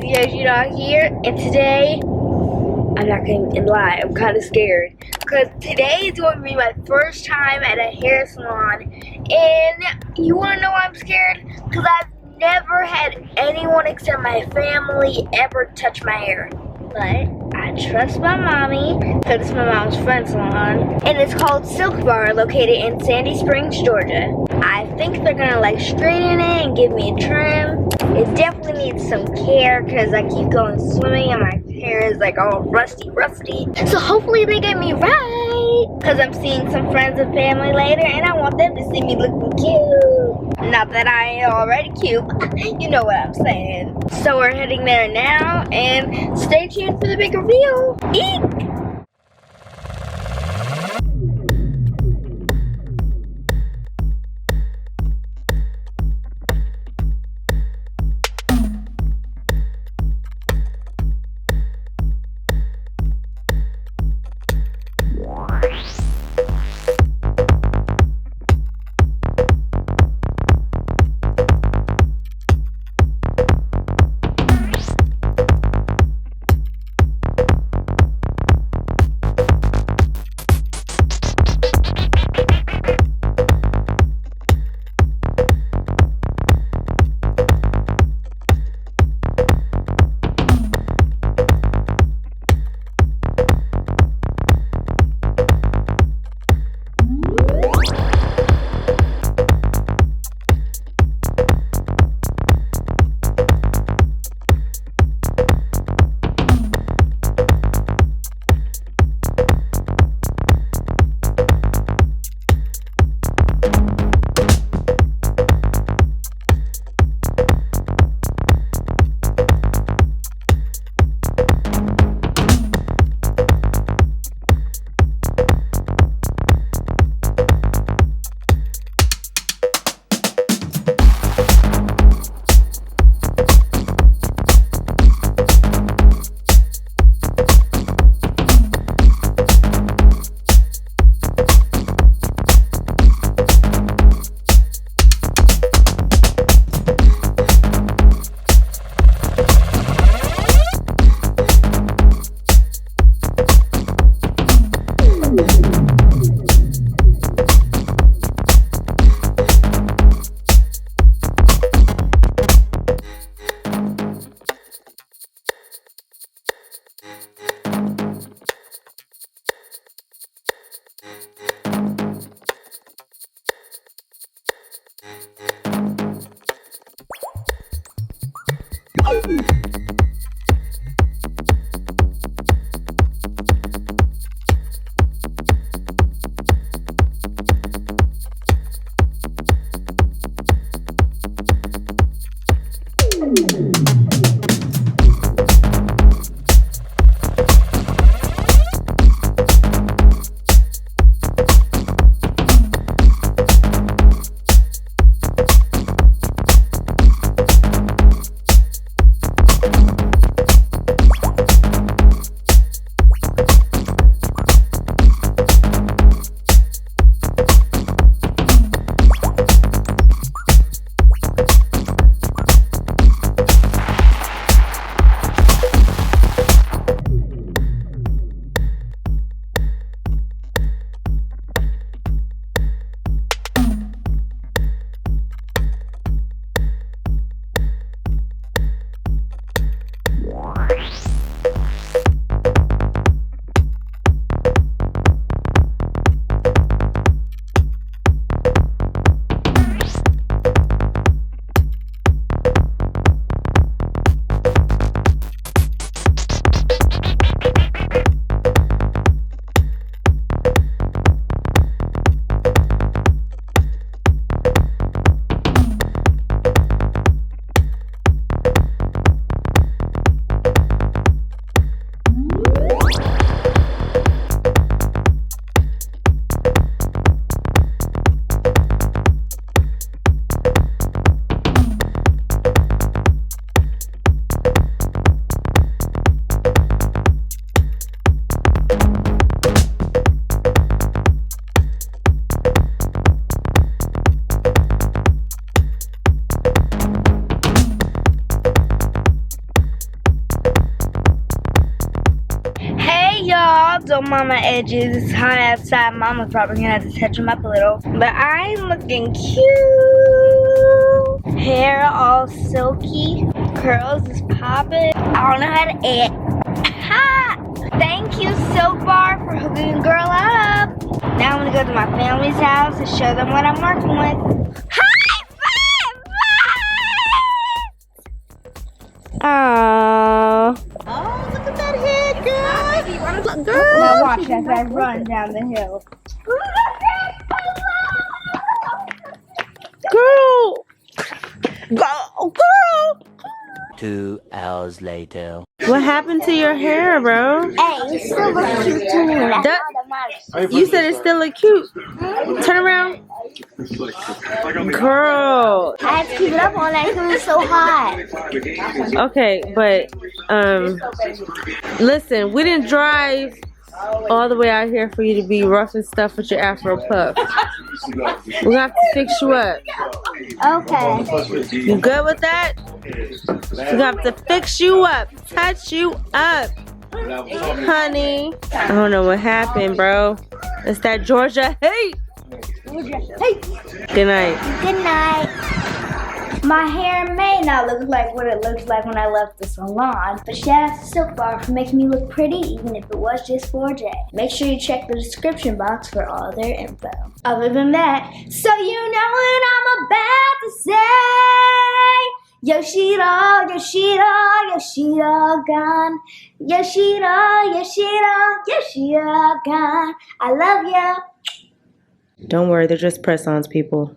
Yoshidoll here, and today, I'm not going to lie, I'm kind of scared. Because today is going to be my first time at a hair salon, and you want to know why I'm scared? Because I've never had anyone except my family ever touch my hair. But I trust my mommy, because it's my mom's friend's salon, and it's called Silk Bar, located in Sandy Springs, Georgia. I think they're gonna like straighten it and give me a trim. It definitely needs some care because I keep going swimming and my hair is like all rusty. So hopefully they get me right, because I'm seeing some friends and family later and I want them to see me looking cute. Not that I ain't already cute, you know what I'm saying. So we're heading there now, and stay tuned for the big reveal. Eek! on my edges. It's hot outside. Mama's probably gonna have to touch them up a little. But I'm looking cute. Hair all silky. Curls is popping. I don't know how to act. Ha! Thank you so far for hooking a girl up. Now I'm gonna go to my family's house and show them what I'm working with. High five! Aww. Oh, look at that head, girl. Girl. Now watch as I run down the hill. Girl. Girl. 2 hours later. What happened to your hair, bro? Hey, you still look cute to me. That's all that matters. You said it still look cute. Turn around. Girl. I had to keep it up all night because it was so hot. Okay, but listen, we didn't drive all the way out here for you to be rough and stuff with your afro puff. We're gonna have to fix you up. Okay. You good with that? We're gonna have to fix you up, touch you up, honey. I don't know what happened, bro. It's that Georgia hate. Hey. Good night. Good night. My hair may not look like what it looks like when I left the salon, but shout out to Silk Bar for making me look pretty even if it was just for a day. Make sure you check the description box for all their info. Other than that, so you know what I'm about to say. Yoshidoll, Yoshidoll, Yoshidoll gone. Yoshidoll, Yoshidoll, Yoshidoll gone. I love ya. Don't worry, they're just press-ons, people.